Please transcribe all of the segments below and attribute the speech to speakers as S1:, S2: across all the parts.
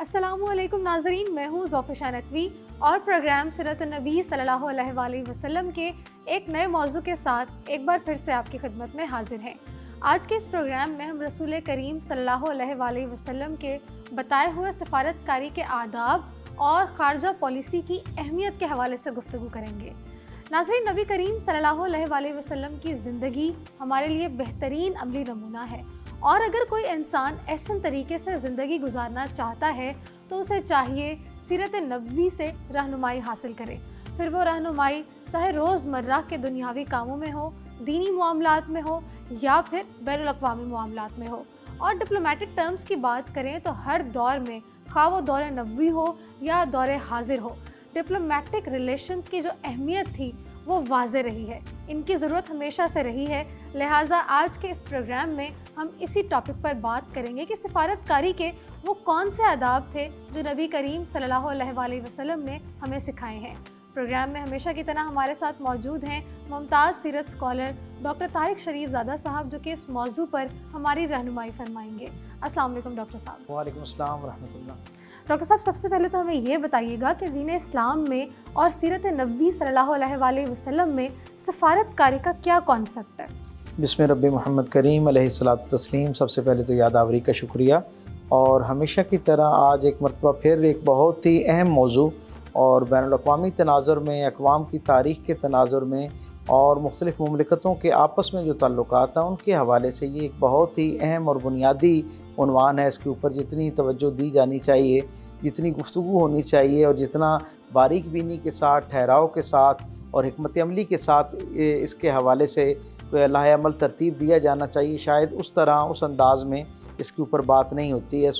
S1: السلام علیکم ناظرین، میں ہوں ذوفشا نقوی اور پروگرام سیرت النبی صلی اللہ علیہ وآلہ وسلم کے ایک نئے موضوع کے ساتھ ایک بار پھر سے آپ کی خدمت میں حاضر ہیں۔ آج کے اس پروگرام میں ہم رسول کریم صلی اللہ علیہ وآلہ وسلم کے بتائے ہوئے سفارت کاری کے آداب اور خارجہ پالیسی کی اہمیت کے حوالے سے گفتگو کریں گے۔ ناظرین، نبی کریم صلی اللہ علیہ وآلہ وسلم کی زندگی ہمارے لیے بہترین عملی نمونہ ہے، اور اگر کوئی انسان احسن طریقے سے زندگی گزارنا چاہتا ہے تو اسے چاہیے سیرت نبوی سے رہنمائی حاصل کرے، پھر وہ رہنمائی چاہے روز مرہ کے دنیاوی کاموں میں ہو، دینی معاملات میں ہو یا پھر بین الاقوامی معاملات میں ہو۔ اور ڈپلومیٹک ٹرمز کی بات کریں تو ہر دور میں، خواہ وہ دور نبوی ہو یا دور حاضر ہو، ڈپلومیٹک ریلیشنز کی جو اہمیت تھی وہ واضح رہی ہے، ان کی ضرورت ہمیشہ سے رہی ہے۔ لہٰذا آج کے اس پروگرام میں ہم اسی ٹاپک پر بات کریں گے کہ سفارت کاری کے وہ کون سے آداب تھے جو نبی کریم صلی اللہ علیہ وآلہ وسلم نے ہمیں سکھائے ہیں۔ پروگرام میں ہمیشہ کی طرح ہمارے ساتھ موجود ہیں ممتاز سیرت اسکالر ڈاکٹر طارق شریف زادہ صاحب، جو کہ اس موضوع پر ہماری رہنمائی فرمائیں گے۔ السلام علیکم ڈاکٹر صاحب۔
S2: وعلیکم السلام ورحمۃ اللہ۔
S1: ڈاکٹر صاحب، سب سے پہلے تو ہمیں یہ بتائیے گا کہ دین اسلام میں اور سیرت نبوی صلی اللہ علیہ وآلہ وسلم میں سفارت کاری کا کیا کانسیپٹ ہے؟
S2: بسم رب محمد کریم علیہ الصلاۃ والتسلیم۔ سب سے پہلے تو یادآوری کا شکریہ، اور ہمیشہ کی طرح آج ایک مرتبہ پھر ایک بہت ہی اہم موضوع اور بین الاقوامی تناظر میں، اقوام کی تاریخ کے تناظر میں اور مختلف مملکتوں کے آپس میں جو تعلقات ہیں ان کے حوالے سے یہ ایک بہت ہی اہم اور بنیادی عنوان ہے۔ اس کے اوپر جتنی توجہ دی جانی چاہیے، جتنی گفتگو ہونی چاہیے اور جتنا باریک بینی کے ساتھ، ٹھہراؤ کے ساتھ اور حکمت عملی کے ساتھ اس کے حوالے سے لاہ عمل ترتیب دیا جانا چاہیے، شاید اس طرح اس انداز میں اس کے اوپر بات نہیں ہوتی ہے۔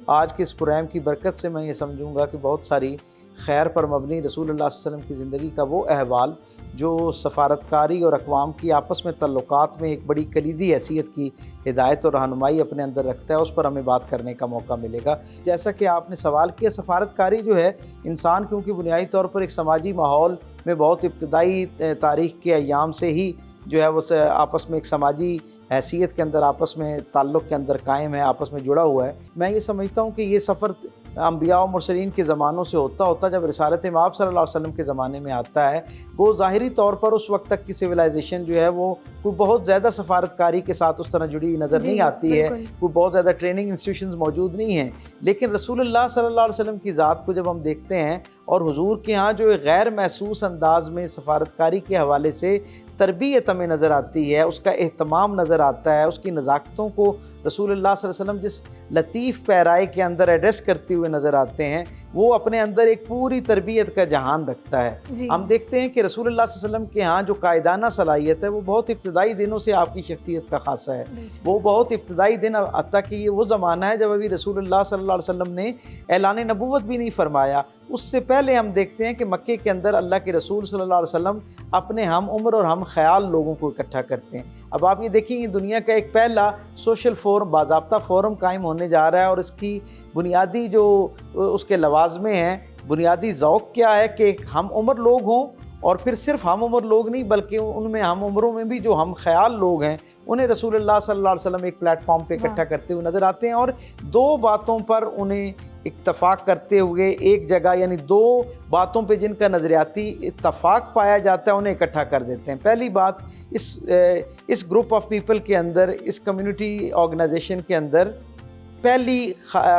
S2: آج کے اس پروگرام کی برکت سے میں یہ سمجھوں گا کہ بہت ساری خیر پر مبنی رسول اللہ صلی اللہ علیہ وسلم کی زندگی کا وہ احوال جو سفارتکاری اور اقوام کی آپس میں تعلقات میں ایک بڑی کلیدی حیثیت کی ہدایت اور رہنمائی اپنے اندر رکھتا ہے، اس پر ہمیں بات کرنے کا موقع ملے گا۔ جیسا کہ آپ نے سوال کیا، سفارتکاری جو ہے انسان کیونکہ بنیادی طور پر ایک سماجی ماحول میں بہت ابتدائی تاریخ کے ایام سے ہی جو ہے وہ آپس میں ایک سماجی حیثیت کے اندر، آپس میں تعلق کے اندر قائم ہے، آپس میں جڑا ہوا ہے۔ میں یہ سمجھتا ہوں کہ یہ سفر انبیاء و مرسلین کے زمانوں سے ہوتا جب رسالت مآب صلی اللہ علیہ وسلم کے زمانے میں آتا ہے، وہ ظاہری طور پر اس وقت تک کی سویلائزیشن جو ہے وہ کوئی بہت زیادہ سفارتکاری کے ساتھ اس طرح جڑی ہوئی نظر نہیں آتی ہے، کوئی بہت زیادہ ٹریننگ انسٹیٹیوشنز موجود نہیں ہیں۔ لیکن رسول اللہ صلی اللہ علیہ وسلم کی ذات کو جب ہم دیکھتے ہیں اور حضور کے ہاں جو غیر محسوس انداز میں سفارتکاری کے حوالے سے تربیت ہمیں نظر آتی ہے، اس کا اہتمام نظر آتا ہے، اس کی نزاکتوں کو رسول اللہ صلی اللہ علیہ وسلم جس لطیف پیرائے کے اندر ایڈریس کرتے ہوئے نظر آتے ہیں، وہ اپنے اندر ایک پوری تربیت کا جہان رکھتا ہے۔ ہم دیکھتے ہیں کہ رسول اللہ صلی اللہ علیہ وسلم کے ہاں جو قائدانہ صلاحیت ہے وہ بہت ابتدائی دنوں سے آپ کی شخصیت کا خاصہ ہے۔ وہ بہت ابتدائی دن، حتیٰ کہ یہ وہ زمانہ ہے جب ابھی رسول اللہ صلی اللہ علیہ وسلم نے اعلان نبوت بھی نہیں فرمایا، اس سے پہلے ہم دیکھتے ہیں کہ مکے کے اندر اللہ کے رسول صلی اللہ علیہ وسلم اپنے ہم عمر اور ہم خیال لوگوں کو اکٹھا کرتے ہیں۔ اب آپ یہ دیکھیں، یہ دنیا کا ایک پہلا سوشل فورم، باضابطہ فورم قائم ہونے جا رہا ہے، اور اس کی بنیادی جو اس کے لوازمے ہیں، بنیادی ذوق کیا ہے کہ ہم عمر لوگ ہوں، اور پھر صرف ہم عمر لوگ نہیں بلکہ ان میں ہم عمروں میں بھی جو ہم خیال لوگ ہیں انہیں رسول اللہ صلی اللہ علیہ وسلم ایک پلیٹ فارم پہ اکٹھا کرتے ہوئے نظر آتے ہیں، اور دو باتوں پر انہیں اتفاق کرتے ہوئے ایک جگہ، یعنی دو باتوں پہ جن کا نظریاتی اتفاق پایا جاتا ہے انہیں اکٹھا کر دیتے ہیں۔ پہلی بات، اس گروپ آف پیپل کے اندر، اس کمیونٹی آرگنائزیشن کے اندر پہلی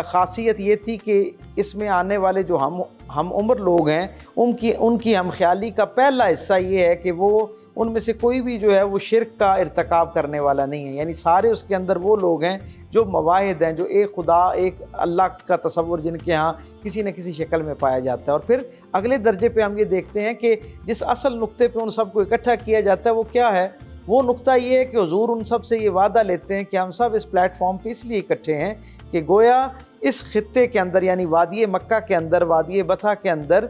S2: خاصیت یہ تھی کہ اس میں آنے والے جو ہم عمر لوگ ہیں ان کی ہم خیالی کا پہلا حصہ یہ ہے کہ وہ ان میں سے کوئی بھی جو ہے وہ شرک کا ارتکاب کرنے والا نہیں ہے، یعنی سارے اس کے اندر وہ لوگ ہیں جو مواحد ہیں، جو ایک خدا، ایک اللہ کا تصور جن کے ہاں کسی نہ کسی شکل میں پایا جاتا ہے۔ اور پھر اگلے درجے پہ ہم یہ دیکھتے ہیں کہ جس اصل نقطے پہ ان سب کو اکٹھا کیا جاتا ہے وہ کیا ہے؟ وہ نقطہ یہ ہے کہ حضور ان سب سے یہ وعدہ لیتے ہیں کہ ہم سب اس پلیٹ فارم پہ اس لیے اکٹھے ہیں کہ گویا اس خطے کے اندر، یعنی وادی مکہ کے اندر، وادی بطحا کے اندر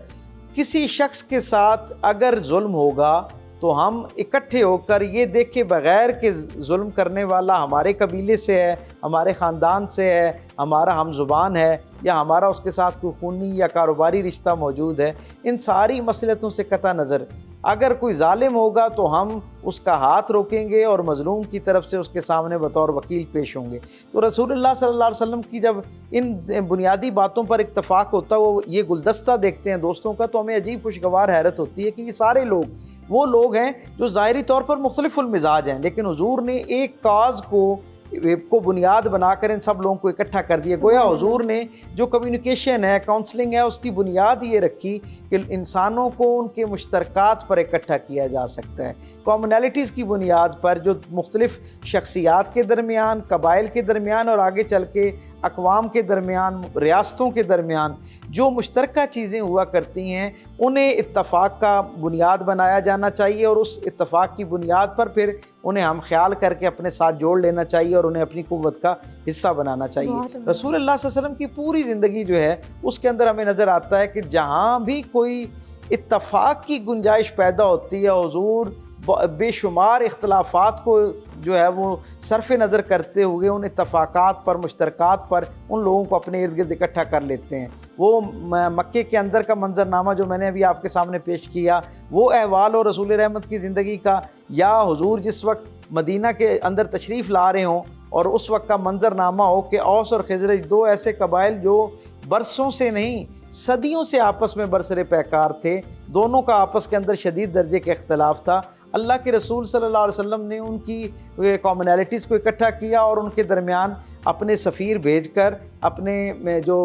S2: کسی شخص کے ساتھ اگر ظلم ہوگا تو ہم اکٹھے ہو کر یہ دیکھے بغیر کہ ظلم کرنے والا ہمارے قبیلے سے ہے، ہمارے خاندان سے ہے، ہمارا ہم زبان ہے، یا ہمارا اس کے ساتھ کوئی خونی یا کاروباری رشتہ موجود ہے، ان ساری مصلحتوں سے قطع نظر اگر کوئی ظالم ہوگا تو ہم اس کا ہاتھ روکیں گے اور مظلوم کی طرف سے اس کے سامنے بطور وکیل پیش ہوں گے۔ تو رسول اللہ صلی اللہ علیہ وسلم کی جب ان بنیادی باتوں پر اتفاق ہوتا ہے، وہ یہ گلدستہ دیکھتے ہیں دوستوں کا، تو ہمیں عجیب خوشگوار حیرت ہوتی ہے کہ یہ سارے لوگ وہ لوگ ہیں جو ظاہری طور پر مختلف المزاج ہیں، لیکن حضور نے ایک کاز کو بنیاد بنا کر ان سب لوگوں کو اکٹھا کر دیا۔ گویا حضور نے جو کمیونیکیشن ہے، کاؤنسلنگ ہے، اس کی بنیاد یہ رکھی کہ انسانوں کو ان کے مشترکات پر اکٹھا کیا جا سکتا ہے، کامنالٹیز کی بنیاد پر، جو مختلف شخصیات کے درمیان، قبائل کے درمیان اور آگے چل کے اقوام کے درمیان، ریاستوں کے درمیان جو مشترکہ چیزیں ہوا کرتی ہیں، انہیں اتفاق کا بنیاد بنایا جانا چاہیے، اور اس اتفاق کی بنیاد پر پھر انہیں ہم خیال کر کے اپنے ساتھ جوڑ لینا چاہیے اور انہیں اپنی قوت کا حصہ بنانا چاہیے۔ رسول اللہ صلی اللہ علیہ وسلم کی پوری زندگی جو ہے اس کے اندر ہمیں نظر آتا ہے کہ جہاں بھی کوئی اتفاق کی گنجائش پیدا ہوتی ہے، حضور بے شمار اختلافات کو جو ہے وہ صرف نظر کرتے ہوئے ان اتفاقات پر، مشترکات پر ان لوگوں کو اپنے ارد گرد اکٹھا کر لیتے ہیں۔ وہ مکے کے اندر کا منظرنامہ جو میں نے ابھی آپ کے سامنے پیش کیا، وہ احوال اور رسول رحمت کی زندگی کا، یا حضور جس وقت مدینہ کے اندر تشریف لا رہے ہوں اور اس وقت کا منظرنامہ ہو کہ اوس اور خزرج دو ایسے قبائل جو برسوں سے نہیں صدیوں سے آپس میں برسر پیکار تھے، دونوں کا آپس کے اندر شدید درجے کا اختلاف تھا، اللہ کے رسول صلی اللہ علیہ وسلم نے ان کی کامنالٹیز کو اکٹھا کیا اور ان کے درمیان اپنے سفیر بھیج کر اپنے جو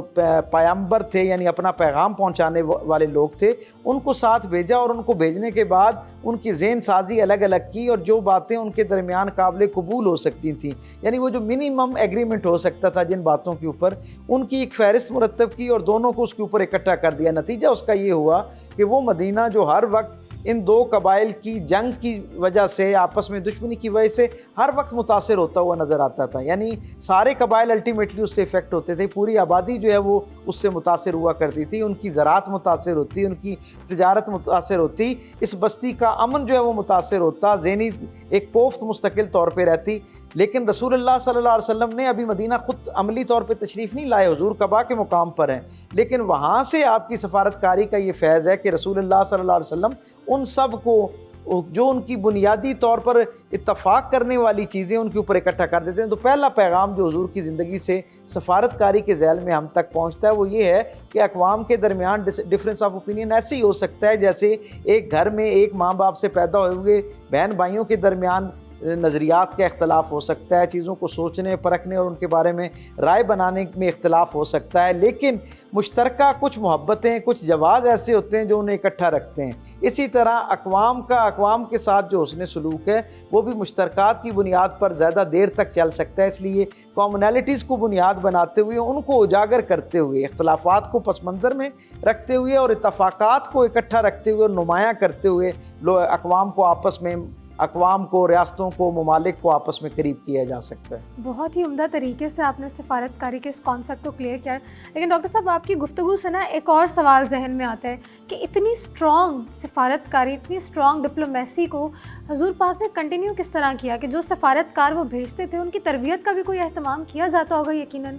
S2: پیامبر تھے، یعنی اپنا پیغام پہنچانے والے لوگ تھے، ان کو ساتھ بھیجا، اور ان کو بھیجنے کے بعد ان کی ذہن سازی الگ الگ کی، اور جو باتیں ان کے درمیان قابل قبول ہو سکتی تھیں، یعنی وہ جو منیمم ایگریمنٹ ہو سکتا تھا جن باتوں کے اوپر، ان کی ایک فہرست مرتب کی اور دونوں کو اس کے اوپر اکٹھا کر دیا۔ نتیجہ اس کا یہ ہوا کہ وہ مدینہ جو ہر وقت ان دو قبائل کی جنگ کی وجہ سے، آپس میں دشمنی کی وجہ سے ہر وقت متاثر ہوتا ہوا نظر آتا تھا، یعنی سارے قبائل الٹیمیٹلی اس سے افیکٹ ہوتے تھے، پوری آبادی جو ہے وہ اس سے متاثر ہوا کرتی تھی، ان کی زراعت متاثر ہوتی، ان کی تجارت متاثر ہوتی، اس بستی کا امن جو ہے وہ متاثر ہوتا، ذہنی ایک کوفت مستقل طور پہ رہتی۔ لیکن رسول اللہ صلی اللہ علیہ وسلم نے ابھی مدینہ خود عملی طور پہ تشریف نہیں لائے، حضور قباء کے مقام پر ہیں، لیکن وہاں سے آپ کی سفارتکاری کا یہ فیض ہے کہ رسول اللہ صلی اللہ علیہ وسلم ان سب کو جو ان کی بنیادی طور پر اتفاق کرنے والی چیزیں ان کے اوپر اکٹھا کر دیتے ہیں۔ تو پہلا پیغام جو حضور کی زندگی سے سفارتکاری کے ذیل میں ہم تک پہنچتا ہے وہ یہ ہے کہ اقوام کے درمیان ڈفرینس آف اوپینین ایسے ہی ہو سکتا ہے جیسے ایک گھر میں ایک ماں باپ سے پیدا ہوئے ہوئے بہن بھائیوں کے درمیان نظریات کا اختلاف ہو سکتا ہے، چیزوں کو سوچنے، پرکھنے اور ان کے بارے میں رائے بنانے میں اختلاف ہو سکتا ہے، لیکن مشترکہ کچھ محبتیں، کچھ جواز ایسے ہوتے ہیں جو انہیں اکٹھا رکھتے ہیں۔ اسی طرح اقوام کے ساتھ جو حسن سلوک ہے وہ بھی مشترکات کی بنیاد پر زیادہ دیر تک چل سکتا ہے، اس لیے کامنالٹیز کو بنیاد بناتے ہوئے، ان کو اجاگر کرتے ہوئے، اختلافات کو پس منظر میں رکھتے ہوئے اور اتفاقات کو اکٹھا رکھتے ہوئے اور نمایاں کرتے ہوئے اقوام کو، ریاستوں کو، ممالک کو آپس میں قریب کیا جا سکتا ہے۔
S1: بہت ہی عمدہ طریقے سے آپ نے سفارتکاری کے اس کانسیپٹ کو کلیئر کیا، لیکن ڈاکٹر صاحب آپ کی گفتگو سے نا ایک اور سوال ذہن میں آتا ہے کہ اتنی اسٹرانگ سفارتکاری، اتنی اسٹرانگ ڈپلومیسی کو حضور پاک نے کنٹینیو کس طرح کیا کہ جو سفارتکار وہ بھیجتے تھے ان کی تربیت کا بھی کوئی اہتمام کیا جاتا ہوگا یقیناً؟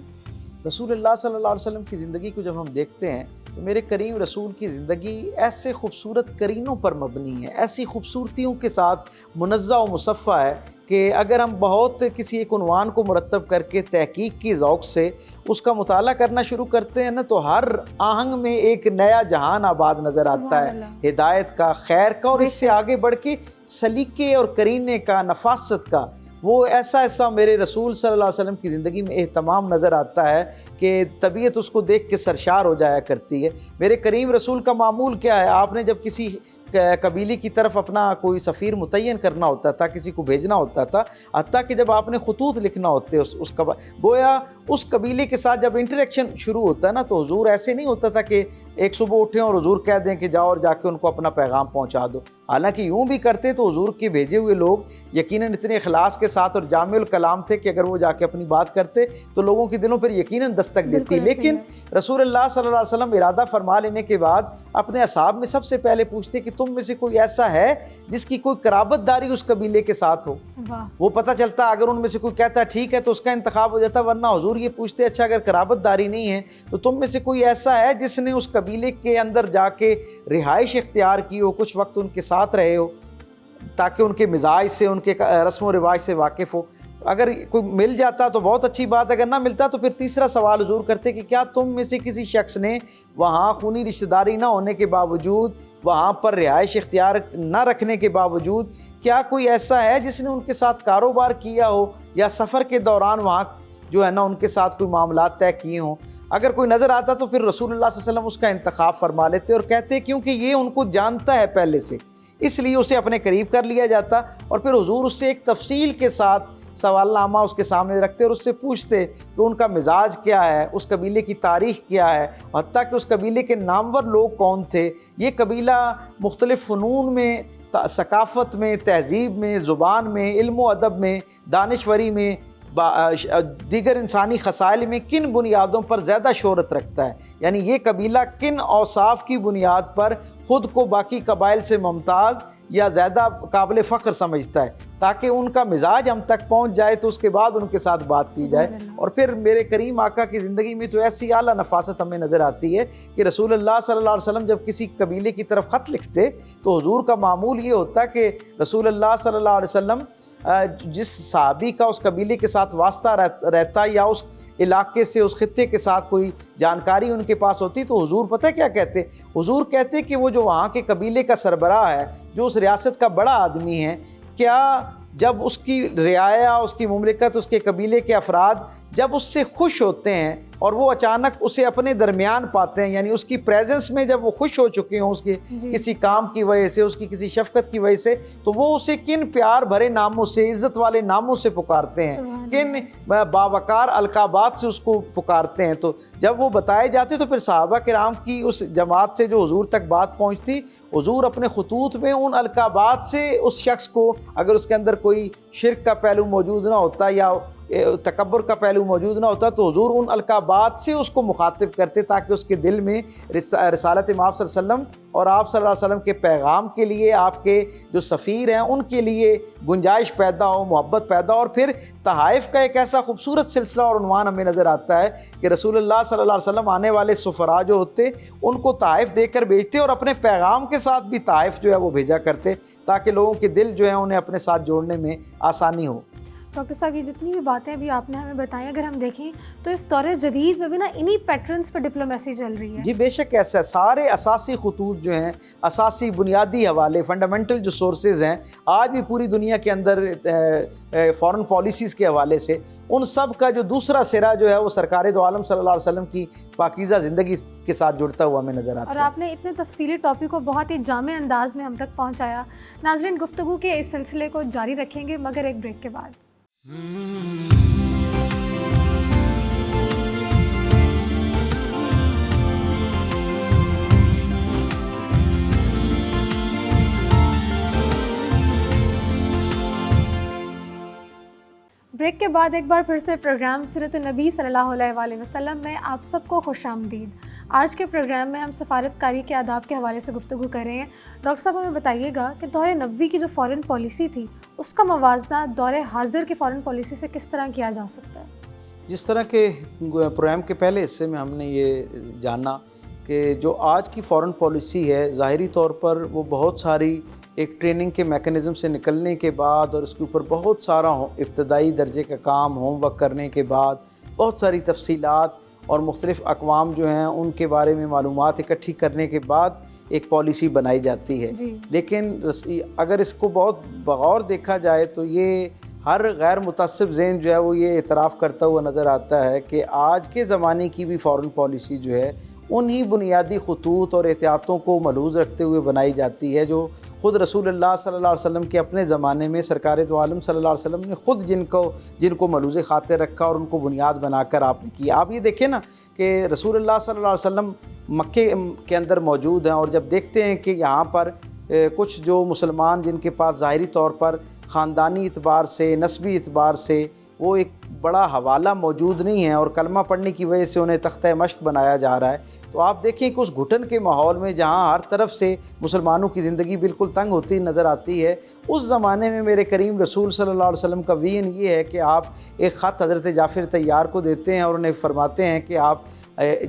S2: رسول اللہ صلی اللہ علیہ وسلم کی زندگی کو جب ہم دیکھتے ہیں تو میرے کریم رسول کی زندگی ایسے خوبصورت کرینوں پر مبنی ہے، ایسی خوبصورتیوں کے ساتھ منزہ و مصفہ ہے کہ اگر ہم بہت کسی ایک عنوان کو مرتب کر کے تحقیق کی ذوق سے اس کا مطالعہ کرنا شروع کرتے ہیں نا، تو ہر آہنگ میں ایک نیا جہان آباد نظر آتا ہے، ہدایت کا، خیر کا، اور اس سے آگے بڑھ کے سلیقے اور کرینے کا، نفاست کا۔ وہ ایسا میرے رسول صلی اللہ علیہ وسلم کی زندگی میں اہتمام نظر آتا ہے کہ طبیعت اس کو دیکھ کے سرشار ہو جایا کرتی ہے۔ میرے کریم رسول کا معمول کیا ہے؟ آپ نے جب کسی قبیلے کی طرف اپنا کوئی سفیر متعین کرنا ہوتا تھا، کسی کو بھیجنا ہوتا تھا، حتیٰ کہ جب آپ نے خطوط لکھنا ہوتے گویا اس قبیلے کے ساتھ جب انٹریکشن شروع ہوتا ہے نا، تو حضور ایسے نہیں ہوتا تھا کہ ایک صبح اٹھیں اور حضور کہہ دیں کہ جاؤ اور جا کے ان کو اپنا پیغام پہنچا دو۔ حالانکہ یوں بھی کرتے تو حضور کے بھیجے ہوئے لوگ یقیناً اتنے اخلاص کے ساتھ اور جامع الکلام تھے کہ اگر وہ جا کے اپنی بات کرتے تو لوگوں کے دلوں پر یقیناً دستک دیتی، لیکن رسول اللہ صلی اللہ علیہ وسلم ارادہ فرما لینے کے بعد اپنے اصحاب میں سب سے پہلے پوچھتے کہ تم میں سے کوئی ایسا ہے جس کی کوئی قرابت داری اس قبیلے کے ساتھ ہو. وہ پتہ چلتا اگر ان میں سے کوئی کہتا ٹھیک ہے تو اس کا انتخاب ہو جاتا, ورنہ حضور یہ پوچھتے اچھا اگر قرابت داری نہیں ہے تو تم میں سے کوئی ایسا ہے جس نے اس قبیلے کے اندر جا کے رہائش اختیار کی ہو, کچھ وقت ان کے ساتھ رہے ہو, تاکہ ان کے مزاج سے, ان کے رسم و رواج سے واقف ہو. اگر کوئی مل جاتا تو بہت اچھی بات, اگر نہ ملتا تو پھر تیسرا سوال حضور کرتے کہ کیا تم میں سے کسی شخص نے وہاں خونی رشتہ داری نہ ہونے کے باوجود, وہاں پر رہائش اختیار نہ رکھنے کے باوجود, کیا کوئی ایسا ہے جس نے ان کے ساتھ کاروبار کیا ہو یا سفر کے دوران وہاں جو ہے نا ان کے ساتھ کوئی معاملات طے کیے ہوں. اگر کوئی نظر آتا تو پھر رسول اللہ صلی اللہ علیہ وسلم اس کا انتخاب فرما لیتے اور کہتے کیونکہ یہ ان کو جانتا ہے پہلے سے, اس لیے اسے اپنے قریب کر لیا جاتا, اور پھر حضور اس سے ایک تفصیل کے ساتھ سوال نامہ اس کے سامنے رکھتے اور اس سے پوچھتے کہ ان کا مزاج کیا ہے, اس قبیلے کی تاریخ کیا ہے, اور حتیٰ کہ اس قبیلے کے نامور لوگ کون تھے. یہ قبیلہ مختلف فنون میں, ثقافت میں, تہذیب میں, زبان میں, علم و ادب میں, دانشوری میں, دیگر انسانی خصائل میں کن بنیادوں پر زیادہ شہرت رکھتا ہے, یعنی یہ قبیلہ کن اوصاف کی بنیاد پر خود کو باقی قبائل سے ممتاز یا زیادہ قابل فخر سمجھتا ہے, تاکہ ان کا مزاج ہم تک پہنچ جائے تو اس کے بعد ان کے ساتھ بات کی جائے. اور پھر میرے کریم آقا کی زندگی میں تو ایسی اعلیٰ نفاست ہمیں نظر آتی ہے کہ رسول اللہ صلی اللہ علیہ وسلم جب کسی قبیلے کی طرف خط لکھتے تو حضور کا معمول یہ ہوتا کہ رسول اللہ صلی اللہ علیہ وسلم جس صحابی کا اس قبیلے کے ساتھ واسطہ رہتا یا اس علاقے سے, اس خطے کے ساتھ کوئی جانکاری ان کے پاس ہوتی, تو حضور پتہ کیا کہتے, حضور کہتے کہ وہ جو وہاں کے قبیلے کا سربراہ ہے, جو اس ریاست کا بڑا آدمی ہے, کیا جب اس کی رعایا, اس کی مملکت, اس کے قبیلے کے افراد جب اس سے خوش ہوتے ہیں اور وہ اچانک اسے اپنے درمیان پاتے ہیں, یعنی اس کی پریزنس میں جب وہ خوش ہو چکے ہوں اس کے کسی کام کی وجہ سے, اس کی کسی شفقت کی وجہ سے, تو وہ اسے کن پیار بھرے ناموں سے, عزت والے ناموں سے پکارتے ہیں, کن باوقار القابات سے اس کو پکارتے ہیں. تو جب وہ بتائے جاتے تو پھر صحابہ کرام کی اس جماعت سے جو حضور تک بات پہنچتی, حضور اپنے خطوط میں ان القابات سے اس شخص کو, اگر اس کے اندر کوئی شرک کا پہلو موجود نہ ہوتا یا تکبر کا پہلو موجود نہ ہوتا, تو حضور ان القابات سے اس کو مخاطب کرتے تاکہ اس کے دل میں رسالت مآب صلی اللہ علیہ وسلم اور آپ صلی اللہ علیہ وسلم کے پیغام کے لیے, آپ کے جو سفیر ہیں ان کے لیے گنجائش پیدا ہو, محبت پیدا ہو. اور پھر تحائف کا ایک ایسا خوبصورت سلسلہ اور عنوان ہمیں نظر آتا ہے کہ رسول اللہ صلی اللہ علیہ وسلم آنے والے سفراء جو ہوتے ان کو تحائف دے کر بھیجتے, اور اپنے پیغام کے ساتھ بھی تحائف جو ہے وہ بھیجا کرتے تاکہ لوگوں کے دل جو ہیں انہیں اپنے ساتھ جوڑنے میں آسانی ہو.
S1: ڈاکٹر صاحب یہ جتنی بھی باتیں ابھی آپ نے ہمیں بتائیں, اگر ہم دیکھیں تو اس دور جدید میں بھی نا انہی پیٹرنز پہ ڈپلومیسی چل رہی ہے.
S2: جی بے شک ایسا ہے, سارے اساسی خطوط جو ہیں, اساسی بنیادی حوالے, فنڈامنٹل جو سورسز ہیں آج بھی پوری دنیا کے اندر فارن پالیسیز کے حوالے سے, ان سب کا جو دوسرا سرا جو ہے وہ سرکار دو عالم صلی اللہ علیہ وسلم کی پاکیزہ زندگی کے ساتھ جڑتا ہوا ہمیں نظر آتا ہے.
S1: اور آپ نے اتنے تفصیلی ٹاپک کو بہت ہی جامع انداز میں ہم تک پہنچایا. ناظرین, گفتگو کے اس سلسلے کو جاری رکھیں گے مگر ایک بریک کے بعد. بریک کے بعد ایک بار پھر سے پروگرام سیرت النبی صلی اللہ علیہ وآلہ وسلم میں آپ سب کو خوش آمدید. آج کے پروگرام میں ہم سفارت کاری کے آداب کے حوالے سے گفتگو کر رہے ہیں. ڈاکٹر صاحب ہمیں بتائیے گا کہ دور نبوی کی جو فارن پالیسی تھی اس کا موازنہ دور حاضر کی فارن پالیسی سے کس طرح کیا جا سکتا ہے؟
S2: جس طرح کے پروگرام کے پہلے حصے میں ہم نے یہ جانا کہ جو آج کی فارن پالیسی ہے ظاہری طور پر وہ بہت ساری ایک ٹریننگ کے میکنزم سے نکلنے کے بعد اور اس کے اوپر بہت سارا ابتدائی درجے کا کام ہوم ورک کرنے کے بعد بہت ساری تفصیلات اور مختلف اقوام جو ہیں ان کے بارے میں معلومات اکٹھی کرنے کے بعد ایک پالیسی بنائی جاتی ہے. لیکن اگر اس کو بہت بغور دیکھا جائے تو یہ ہر غیر متعصب ذہن جو ہے وہ یہ اعتراف کرتا ہوا نظر آتا ہے کہ آج کے زمانے کی بھی فارن پالیسی جو ہے انہی بنیادی خطوط اور احتیاطوں کو ملحوظ رکھتے ہوئے بنائی جاتی ہے جو خود رسول اللہ صلی اللہ علیہ وسلم کے اپنے زمانے میں سرکار دو عالم صلی اللہ علیہ وسلم نے خود جن کو ملحوظ خاطر رکھا اور ان کو بنیاد بنا کر آپ نے کی. آپ یہ دیکھیں نا کہ رسول اللہ صلی اللہ علیہ وسلم مکے کے اندر موجود ہیں اور جب دیکھتے ہیں کہ یہاں پر کچھ جو مسلمان جن کے پاس ظاہری طور پر خاندانی اعتبار سے نسبی اعتبار سے وہ ایک بڑا حوالہ موجود نہیں ہے اور کلمہ پڑھنے کی وجہ سے انہیں تختہ مشق بنایا جا رہا ہے, تو آپ دیکھیں کہ اس گھٹن کے ماحول میں جہاں ہر طرف سے مسلمانوں کی زندگی بالکل تنگ ہوتی نظر آتی ہے، اس زمانے میں میرے کریم رسول صلی اللہ علیہ وسلم کا وین یہ ہے کہ آپ ایک خط حضرت جعفر طیار کو دیتے ہیں اور انہیں فرماتے ہیں کہ آپ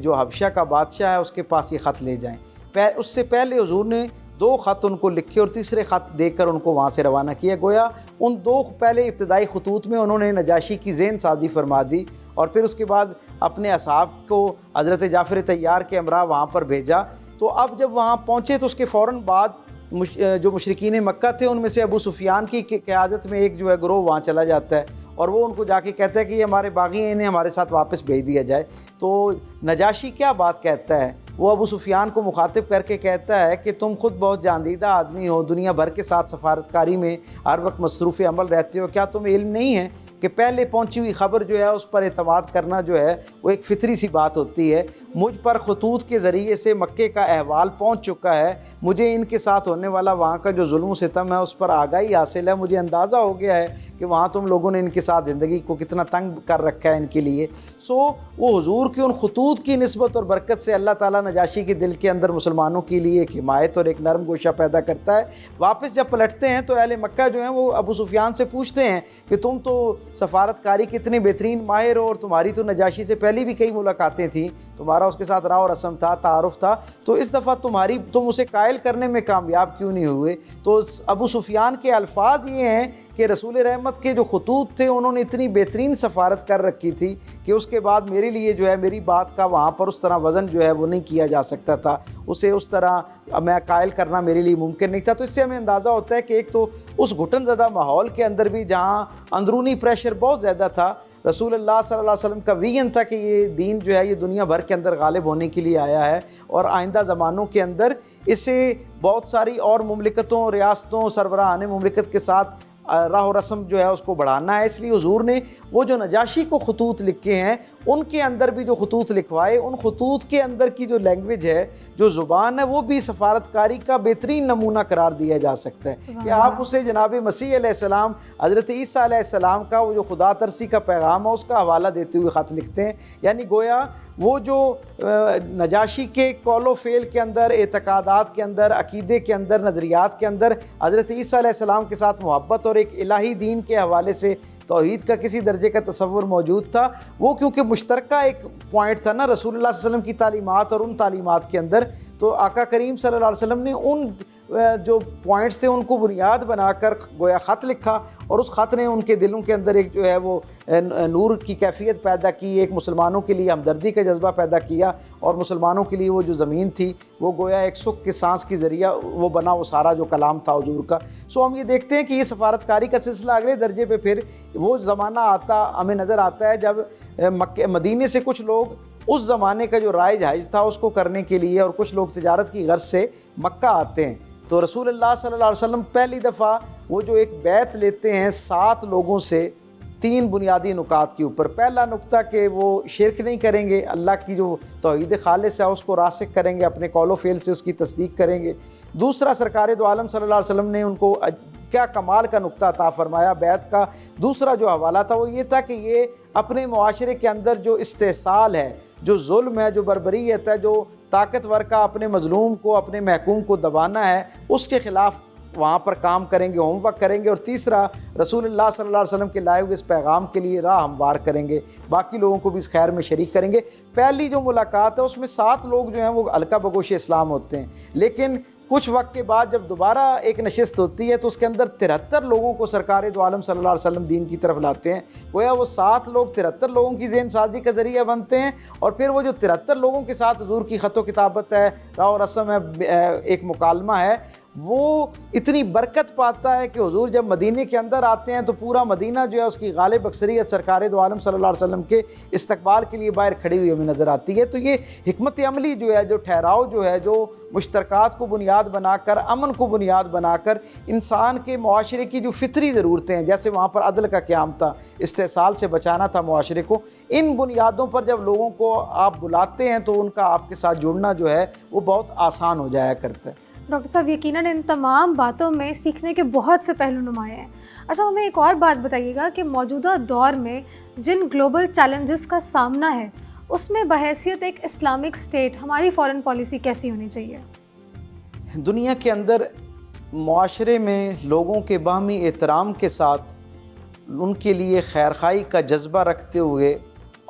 S2: جو حبشہ کا بادشاہ ہے اس کے پاس یہ خط لے جائیں۔ اس سے پہلے حضور نے 2 خط ان کو لکھے اور تیسرے خط دے کر ان کو وہاں سے روانہ کیا۔ گویا ان 2 پہلے ابتدائی خطوط میں انہوں نے نجاشی کی ذہن سازی فرما دی اور پھر اس کے بعد اپنے اصحاب کو حضرت جعفر طیار کے ہمراہ وہاں پر بھیجا۔ تو اب جب وہاں پہنچے تو اس کے فوراً بعد جو مشرکین مکہ تھے ان میں سے ابو سفیان کی قیادت میں ایک جو ہے گروہ وہاں چلا جاتا ہے اور وہ ان کو جا کے کہتا ہے کہ یہ ہمارے باغی ہیں، انہیں ہمارے ساتھ واپس بھیج دیا جائے۔ تو نجاشی کیا بات کہتا ہے؟ وہ ابو سفیان کو مخاطب کر کے کہتا ہے کہ تم خود بہت جاندیدہ آدمی ہو، دنیا بھر کے ساتھ سفارتکاری میں ہر وقت مصروف عمل رہتے ہو، کیا تمہیں علم نہیں ہے کہ پہلے پہنچی ہوئی خبر جو ہے اس پر اعتماد کرنا جو ہے وہ ایک فطری سی بات ہوتی ہے۔ مجھ پر خطوط کے ذریعے سے مکے کا احوال پہنچ چکا ہے، مجھے ان کے ساتھ ہونے والا وہاں کا جو ظلم و ستم ہے اس پر آگاہی حاصل ہے، مجھے اندازہ ہو گیا ہے کہ وہاں تم لوگوں نے ان کے ساتھ زندگی کو کتنا تنگ کر رکھا ہے ان کے لیے۔ وہ حضور کی ان خطوط کی نسبت اور برکت سے اللہ تعالیٰ نجاشی کے دل کے اندر مسلمانوں کے لیے ایک حمایت اور ایک نرم گوشہ پیدا کرتا ہے۔ واپس جب پلٹتے ہیں تو اہل مکہ جو ہیں وہ ابو سفیان سے پوچھتے ہیں کہ تم تو سفارتکاری کے اتنے بہترین ماہر ہو اور تمہاری تو نجاشی سے پہلے بھی کئی ملاقاتیں تھیں، تمہارا اس کے ساتھ راہ و رسم تھا، تعارف تھا، تو اس دفعہ تم اسے قائل کرنے میں کامیاب کیوں نہیں ہوئے؟ تو ابو سفیان کے الفاظ یہ ہیں کہ رسول رحمت کے جو خطوط تھے انہوں نے اتنی بہترین سفارت کر رکھی تھی کہ اس کے بعد میرے لیے جو ہے میری بات کا وہاں پر اس طرح وزن جو ہے وہ نہیں کیا جا سکتا تھا، اسے اس طرح میں قائل کرنا میرے لیے ممکن نہیں تھا۔ تو اس سے ہمیں اندازہ ہوتا ہے کہ ایک تو اس گھٹن زدہ ماحول کے اندر بھی جہاں اندرونی پریشر بہت زیادہ تھا، رسول اللہ صلی اللہ علیہ وسلم کا ویژن تھا کہ یہ دین جو ہے یہ دنیا بھر کے اندر غالب ہونے کے لیے آیا ہے اور آئندہ زمانوں کے اندر اسے بہت ساری اور مملکتوں، ریاستوں، سربراہان مملکت کے ساتھ راہ و رسم جو ہے اس کو بڑھانا ہے۔ اس لیے حضور نے وہ جو نجاشی کو خطوط لکھے ہیں ان کے اندر بھی جو خطوط لکھوائے، ان خطوط کے اندر کی جو لینگویج ہے، جو زبان ہے، وہ بھی سفارتکاری کا بہترین نمونہ قرار دیا جا سکتا ہے کہ آپ اسے جناب مسیح علیہ السلام، حضرت عیسیٰ علیہ السلام کا وہ جو خدا ترسی کا پیغام ہے اس کا حوالہ دیتے ہوئے خط لکھتے ہیں۔ یعنی گویا وہ جو نجاشی کے قول و فعل کے اندر، اعتقادات کے اندر، عقیدے کے اندر، نظریات کے اندر حضرت عیسیٰ علیہ السلام کے ساتھ محبت اور ایک الہی دین کے حوالے سے توحید کا کسی درجے کا تصور موجود تھا، وہ کیونکہ مشترکہ ایک پوائنٹ تھا نا رسول اللہ صلی اللہ علیہ وسلم کی تعلیمات اور ان تعلیمات کے اندر، تو آقا کریم صلی اللہ علیہ وسلم نے ان جو پوائنٹس تھے ان کو بنیاد بنا کر گویا خط لکھا اور اس خط نے ان کے دلوں کے اندر ایک جو ہے وہ نور کی کیفیت پیدا کی، ایک مسلمانوں کے لیے ہمدردی کا جذبہ پیدا کیا اور مسلمانوں کے لیے وہ جو زمین تھی وہ گویا ایک سکھ کے سانس کی ذریعہ وہ بنا، وہ سارا جو کلام تھا حضور کا۔ ہم یہ دیکھتے ہیں کہ یہ سفارتکاری کا سلسلہ اگلے درجے پہ پھر وہ زمانہ آتا ہمیں نظر آتا ہے جب مدینے سے کچھ لوگ اس زمانے کا جو رائج حج تھا اس کو کرنے کے لیے اور کچھ لوگ تجارت کی غرض سے مکہ آتے ہیں، تو رسول اللہ صلی اللہ علیہ وسلم پہلی دفعہ وہ جو ایک بیعت لیتے ہیں 7 لوگوں سے 3 بنیادی نکات کے اوپر۔ پہلا نقطہ کہ وہ شرک نہیں کریں گے، اللہ کی جو توحید خالص ہے اس کو راسخ کریں گے، اپنے قول و فعل سے اس کی تصدیق کریں گے۔ دوسرا سرکار دو عالم صلی اللہ علیہ وسلم نے ان کو کیا کمال کا نقطہ عطا فرمایا بیعت کا، دوسرا جو حوالہ تھا وہ یہ تھا کہ یہ اپنے معاشرے کے اندر جو استحصال ہے، جو ظلم ہے، جو بربریت ہے، جو طاقتور کا اپنے مظلوم کو، اپنے محکوم کو دبانا ہے، اس کے خلاف وہاں پر کام کریں گے، ہوم ورک کریں گے، اور تیسرا رسول اللہ صلی اللہ علیہ وسلم کے لائے ہوئے اس پیغام کے لیے راہ ہموار کریں گے، باقی لوگوں کو بھی اس خیر میں شریک کریں گے۔ پہلی جو ملاقات ہے اس میں 7 لوگ جو ہیں وہ ہلکا بگوش اسلام ہوتے ہیں، لیکن کچھ وقت کے بعد جب دوبارہ ایک نشست ہوتی ہے تو اس کے اندر 73 لوگوں کو سرکار دو عالم صلی اللہ علیہ وسلم دین کی طرف لاتے ہیں۔ گویا وہ 7 لوگ 73 لوگوں کی ذہن سازی کا ذریعہ بنتے ہیں، اور پھر وہ جو 73 لوگوں کے ساتھ حضور کی خط و کتابت ہے، راہ و رسم ہے، ایک مکالمہ ہے، وہ اتنی برکت پاتا ہے کہ حضور جب مدینے کے اندر آتے ہیں تو پورا مدینہ جو ہے اس کی غالب اکثریت سرکار دو عالم صلی اللہ علیہ وسلم کے استقبال کے لیے باہر کھڑی ہوئی ہمیں نظر آتی ہے۔ تو یہ حکمت عملی جو ہے، جو ٹھہراؤ جو ہے، جو مشترکات کو بنیاد بنا کر، امن کو بنیاد بنا کر انسان کے معاشرے کی جو فطری ضرورتیں ہیں، جیسے وہاں پر عدل کا قیام تھا، استحصال سے بچانا تھا معاشرے کو، ان بنیادوں پر جب لوگوں کو آپ بلاتے ہیں تو ان کا آپ کے ساتھ جڑنا جو ہے وہ بہت آسان ہو جایا کرتا ہے۔
S1: ڈاکٹر صاحب یقیناً ان تمام باتوں میں سیکھنے کے بہت سے پہلو نمایاں ہیں۔ اچھا ہمیں ایک اور بات بتائیے گا کہ موجودہ دور میں جن گلوبل چیلنجز کا سامنا ہے اس میں بحیثیت ایک اسلامک اسٹیٹ ہماری فارن پالیسی کیسی ہونی چاہیے؟
S2: دنیا کے اندر معاشرے میں لوگوں کے باہمی احترام کے ساتھ ان کے لیے خیرخواہی کا جذبہ رکھتے ہوئے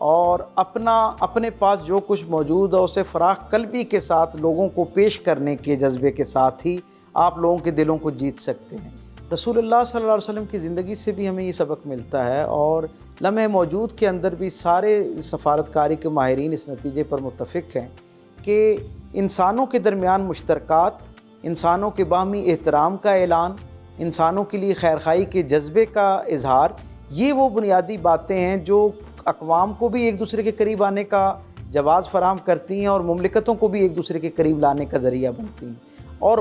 S2: اور اپنے پاس جو کچھ موجود ہے اسے فراخ قلبی کے ساتھ لوگوں کو پیش کرنے کے جذبے کے ساتھ ہی آپ لوگوں کے دلوں کو جیت سکتے ہیں۔ رسول اللہ صلی اللہ علیہ وسلم کی زندگی سے بھی ہمیں یہ سبق ملتا ہے، اور لمحہ موجود کے اندر بھی سارے سفارتکاری کے ماہرین اس نتیجے پر متفق ہیں کہ انسانوں کے درمیان مشترکات، انسانوں کے باہمی احترام کا اعلان، انسانوں کے لیے خیرخواہی کے جذبے کا اظہار، یہ وہ بنیادی باتیں ہیں جو اقوام کو بھی ایک دوسرے کے قریب آنے کا جواز فراہم کرتی ہیں اور مملکتوں کو بھی ایک دوسرے کے قریب لانے کا ذریعہ بنتی ہیں۔ اور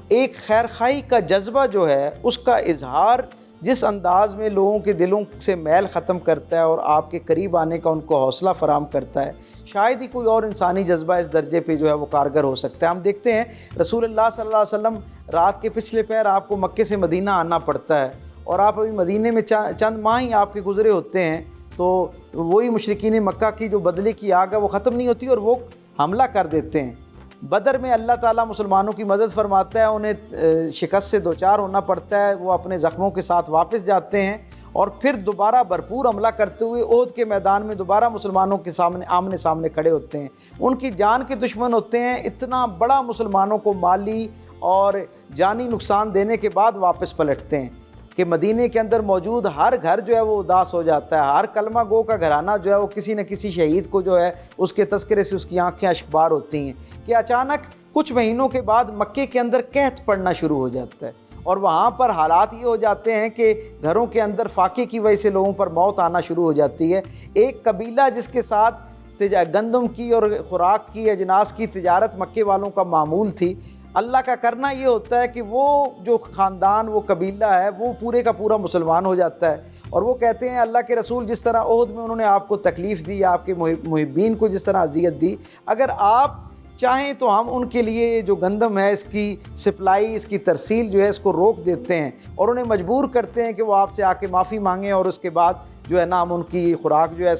S2: ایک خیرخواہی کا جذبہ جو ہے اس کا اظہار جس انداز میں لوگوں کے دلوں سے میل ختم کرتا ہے اور آپ کے قریب آنے کا ان کو حوصلہ فراہم کرتا ہے، شاید ہی کوئی اور انسانی جذبہ اس درجے پہ جو ہے وہ کارگر ہو سکتا ہے۔ ہم دیکھتے ہیں رسول اللہ صلی اللہ علیہ وسلم رات کے پچھلے پہر آپ کو مکے سے مدینہ آنا پڑتا ہے، اور آپ ابھی مدینے میں چند ماہ ہی آپ کے گزرے ہوتے ہیں تو وہی مشرکین مکہ کی جو بدلے کی آگ ہے وہ ختم نہیں ہوتی اور وہ حملہ کر دیتے ہیں۔ بدر میں اللہ تعالیٰ مسلمانوں کی مدد فرماتا ہے، انہیں شکست سے دوچار ہونا پڑتا ہے، وہ اپنے زخموں کے ساتھ واپس جاتے ہیں اور پھر دوبارہ بھرپور حملہ کرتے ہوئے احد کے میدان میں دوبارہ مسلمانوں کے سامنے آمنے سامنے کھڑے ہوتے ہیں۔ ان کی جان کے دشمن ہوتے ہیں، اتنا بڑا مسلمانوں کو مالی اور جانی نقصان دینے کے بعد واپس پلٹتے ہیں کہ مدینے کے اندر موجود ہر گھر جو ہے وہ اداس ہو جاتا ہے، ہر کلمہ گو کا گھرانہ جو ہے وہ کسی نہ کسی شہید کو جو ہے اس کے تذکرے سے اس کی آنکھیں اشکبار ہوتی ہیں کہ اچانک کچھ مہینوں کے بعد مکے کے اندر قحط پڑنا شروع ہو جاتا ہے، اور وہاں پر حالات یہ ہو جاتے ہیں کہ گھروں کے اندر فاقے کی وجہ سے لوگوں پر موت آنا شروع ہو جاتی ہے۔ ایک قبیلہ جس کے ساتھ گندم کی اور خوراک کی اجناس کی تجارت مکے والوں کا معمول تھی، اللہ کا کرنا یہ ہوتا ہے کہ وہ جو خاندان، وہ قبیلہ ہے، وہ پورے کا پورا مسلمان ہو جاتا ہے، اور وہ کہتے ہیں اللہ کے رسول جس طرح احد میں انہوں نے آپ کو تکلیف دی، آپ کے محبین کو جس طرح اذیت دی، اگر آپ چاہیں تو ہم ان کے لیے جو گندم ہے اس کی سپلائی، اس کی ترسیل جو ہے اس کو روک دیتے ہیں اور انہیں مجبور کرتے ہیں کہ وہ آپ سے آ کے معافی مانگیں، اور اس کے بعد جو ہے نا ہم ان کی خوراک جو ہے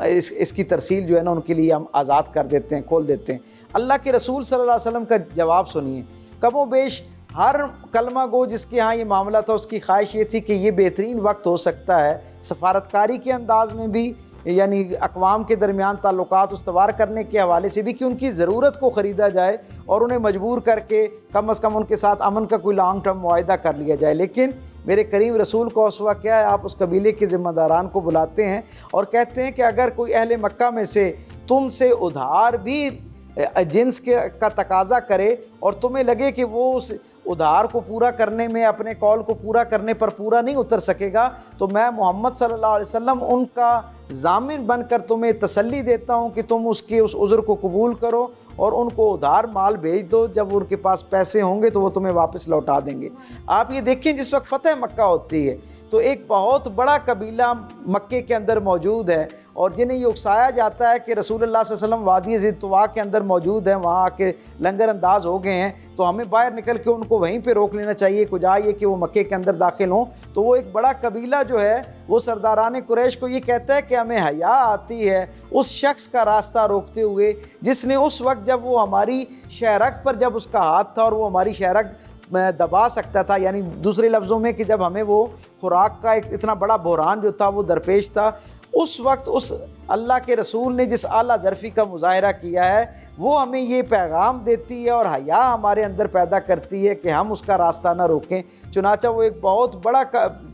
S2: اس کی ترسیل جو ہے نا ان کے لیے ہم آزاد کر دیتے ہیں، کھول دیتے ہیں۔ اللہ کے رسول صلی اللہ علیہ وسلم کا جواب سنیے۔ کم و بیش ہر کلمہ گو جس کے ہاں یہ معاملہ تھا اس کی خواہش یہ تھی کہ یہ بہترین وقت ہو سکتا ہے سفارتکاری کے انداز میں بھی، یعنی اقوام کے درمیان تعلقات استوار کرنے کے حوالے سے بھی، کہ ان کی ضرورت کو خریدا جائے اور انہیں مجبور کر کے کم از کم ان کے ساتھ امن کا کوئی لانگ ٹرم معاہدہ کر لیا جائے۔ لیکن میرے کریم رسول کا اسوہ کیا ہے؟ آپ اس قبیلے کے ذمہ داران کو بلاتے ہیں اور کہتے ہیں کہ اگر کوئی اہل مکہ میں سے تم سے ادھار بھی جنس کا تقاضا کرے اور تمہیں لگے کہ وہ اس ادھار کو پورا کرنے میں، اپنے قول کو پورا کرنے پر پورا نہیں اتر سکے گا، تو میں محمد صلی اللہ علیہ وسلم ان کا ضامن بن کر تمہیں تسلی دیتا ہوں کہ تم اس عذر کو قبول کرو اور ان کو ادھار مال بھیج دو، جب ان کے پاس پیسے ہوں گے تو وہ تمہیں واپس لوٹا دیں گے۔ آپ یہ دیکھیں جس وقت فتح مکہ ہوتی ہے تو ایک بہت بڑا قبیلہ مکے کے اندر موجود ہے، اور جنہیں یہ اکسایا جاتا ہے کہ رسول اللہ صلی اللہ علیہ وسلم وادی ذی طویٰ کے اندر موجود ہیں، وہاں آ کے لنگر انداز ہو گئے ہیں، تو ہمیں باہر نکل کے ان کو وہیں پہ روک لینا چاہیے، کجا یہ کہ وہ مکے کے اندر داخل ہوں۔ تو وہ ایک بڑا قبیلہ جو ہے وہ سرداران قریش کو یہ کہتا ہے کہ ہمیں حیا آتی ہے اس شخص کا راستہ روکتے ہوئے جس نے اس وقت جب وہ ہماری شہرک پر جب اس کا ہاتھ تھا اور وہ ہماری شہرک دبا سکتا تھا، یعنی دوسرے لفظوں میں کہ جب ہمیں وہ خوراک کا ایک اتنا بڑا بحران جو تھا وہ درپیش تھا، اس وقت اس اللہ کے رسول نے جس اعلیٰ ظرفی کا مظاہرہ کیا ہے وہ ہمیں یہ پیغام دیتی ہے اور حیا ہمارے اندر پیدا کرتی ہے کہ ہم اس کا راستہ نہ روکیں۔ چنانچہ وہ ایک بہت بڑا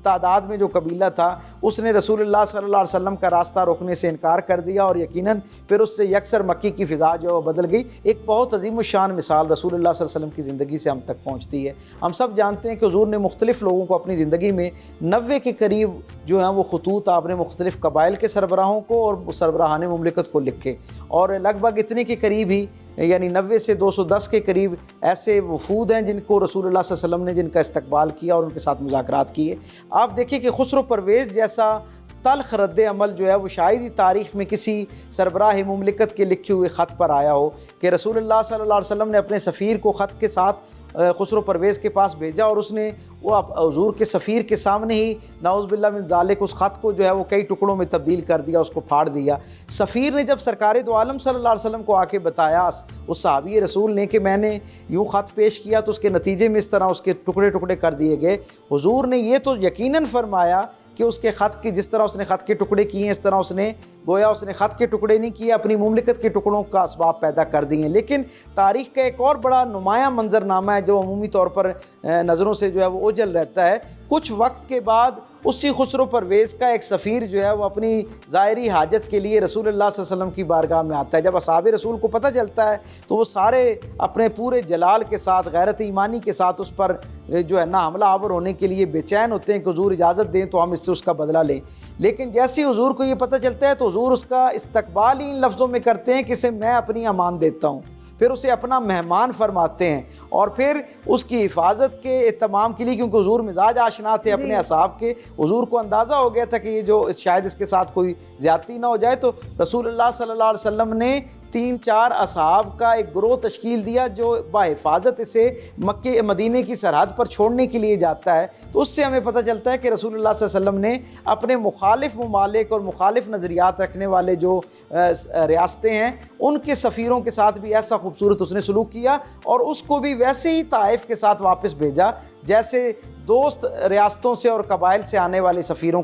S2: تعداد میں جو قبیلہ تھا اس نے رسول اللہ صلی اللہ علیہ وسلم کا راستہ روکنے سے انکار کر دیا، اور یقیناً پھر اس سے یکسر مکی کی فضا جو ہے وہ بدل گئی۔ ایک بہت عظیم الشان مثال رسول اللہ صلی اللہ علیہ وسلم کی زندگی سے ہم تک پہنچتی ہے۔ ہم سب جانتے ہیں کہ حضور نے مختلف لوگوں کو اپنی زندگی میں 90 کے قریب جو ہیں وہ خطوط آپ نے مختلف قبائل کے سربراہوں کو اور سربراہان مملکت کو لکھے، اور لگ بھگ اتنے کے قریب ہی یعنی 90 سے 210 کے قریب ایسے وفود ہیں جن کو رسول اللہ صلی اللہ علیہ وسلم نے جن کا استقبال کیا اور ان کے ساتھ مذاکرات کیے۔ آپ دیکھیں کہ خسرو پرویز جیسا تلخ رد عمل جو ہے وہ شاید ہی تاریخ میں کسی سربراہ مملکت کے لکھے ہوئے خط پر آیا ہو کہ رسول اللہ صلی اللہ علیہ وسلم نے اپنے سفیر کو خط کے ساتھ خسرو پرویز کے پاس بھیجا اور اس نے وہ حضور کے سفیر کے سامنے ہی نعوذ باللہ من ذالک اس خط کو جو ہے وہ کئی ٹکڑوں میں تبدیل کر دیا، اس کو پھاڑ دیا۔ سفیر نے جب سرکار دو عالم صلی اللہ علیہ وسلم کو آ کے بتایا اس صحابی رسول نے کہ میں نے یوں خط پیش کیا تو اس کے نتیجے میں اس طرح اس کے ٹکڑے ٹکڑے کر دیے گئے، حضور نے یہ تو یقیناً فرمایا کہ اس کے خط کی جس طرح اس نے خط کے ٹکڑے کیے ہیں اس طرح اس نے گویا اس نے خط کے ٹکڑے نہیں کیے، اپنی مملکت کے ٹکڑوں کا اسباب پیدا کر دیے ہیں۔ لیکن تاریخ کا ایک اور بڑا نمایاں منظرنامہ ہے جو عمومی طور پر نظروں سے جو ہے وہ اوجھل رہتا ہے۔ کچھ وقت کے بعد اسی خسرو پرویز کا ایک سفیر جو ہے وہ اپنی ظاہری حاجت کے لیے رسول اللہ صلی اللہ علیہ وسلم کی بارگاہ میں آتا ہے۔ جب اصحاب رسول کو پتہ چلتا ہے تو وہ سارے اپنے پورے جلال کے ساتھ غیرت ایمانی کے ساتھ اس پر جو ہے نا حملہ آور ہونے کے لیے بے چین ہوتے ہیں کہ حضور اجازت دیں تو ہم اس سے اس کا بدلہ لیں۔ لیکن جیسے ہی حضور کو یہ پتہ چلتا ہے تو حضور اس کا استقبال ہی ان لفظوں میں کرتے ہیں کہ اسے میں اپنی امان دیتا ہوں، پھر اسے اپنا مہمان فرماتے ہیں اور پھر اس کی حفاظت کے اہتمام کے لیے، کیونکہ حضور مزاج آشنا تھے اپنے اصحاب کے، حضور کو اندازہ ہو گیا تھا کہ یہ جو شاید اس کے ساتھ کوئی زیادتی نہ ہو جائے، تو رسول اللہ صلی اللہ علیہ وسلم نے 3-4 اصحاب کا ایک گروہ تشکیل دیا جو بحفاظت اسے مکے مدینے کی سرحد پر چھوڑنے کے لیے جاتا ہے۔ تو اس سے ہمیں پتہ چلتا ہے کہ رسول اللہ صلی اللہ علیہ وسلم نے اپنے مخالف ممالک اور مخالف نظریات رکھنے والے جو ریاستیں ہیں ان کے سفیروں کے ساتھ بھی ایسا خوبصورت اس نے سلوک کیا اور اس کو بھی ویسے ہی طائف کے ساتھ واپس بھیجا جیسے دوست ریاستوں سے اور قبائل سے آنے والے سفیروں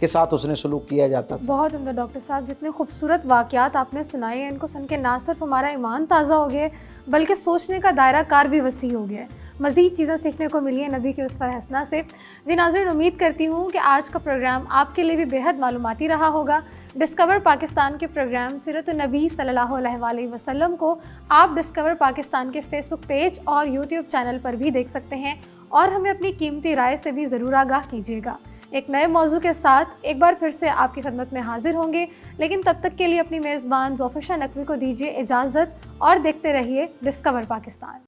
S2: کے ساتھ اس نے سلوک کیا جاتا تھا۔
S1: بہت عمدہ ڈاکٹر صاحب، جتنے خوبصورت واقعات آپ نے سنائے ہیں ان کو سن کے نہ صرف ہمارا ایمان تازہ ہو گیا بلکہ سوچنے کا دائرہ کار بھی وسیع ہو گیا ہے، مزید چیزیں سیکھنے کو ملی ہیں نبی کے اسوہ حسنہ سے۔ جی ناظرین، امید کرتی ہوں کہ آج کا پروگرام آپ کے لیے بھی بے حد معلوماتی رہا ہوگا۔ ڈسکور پاکستان کے پروگرام سیرت النبی صلی اللہ علیہ وآلہ وسلم کو آپ ڈسکور پاکستان کے فیس بک پیج اور یوٹیوب چینل پر بھی دیکھ سکتے ہیں اور ہمیں اپنی قیمتی رائے سے بھی ضرور آگاہ کیجیے گا۔ ایک نئے موضوع کے ساتھ ایک بار پھر سے آپ کی خدمت میں حاضر ہوں گے، لیکن تب تک کے لیے اپنی میزبان ظفر شاہ نقوی کو دیجیے اجازت اور دیکھتے رہیے ڈسکور پاکستان۔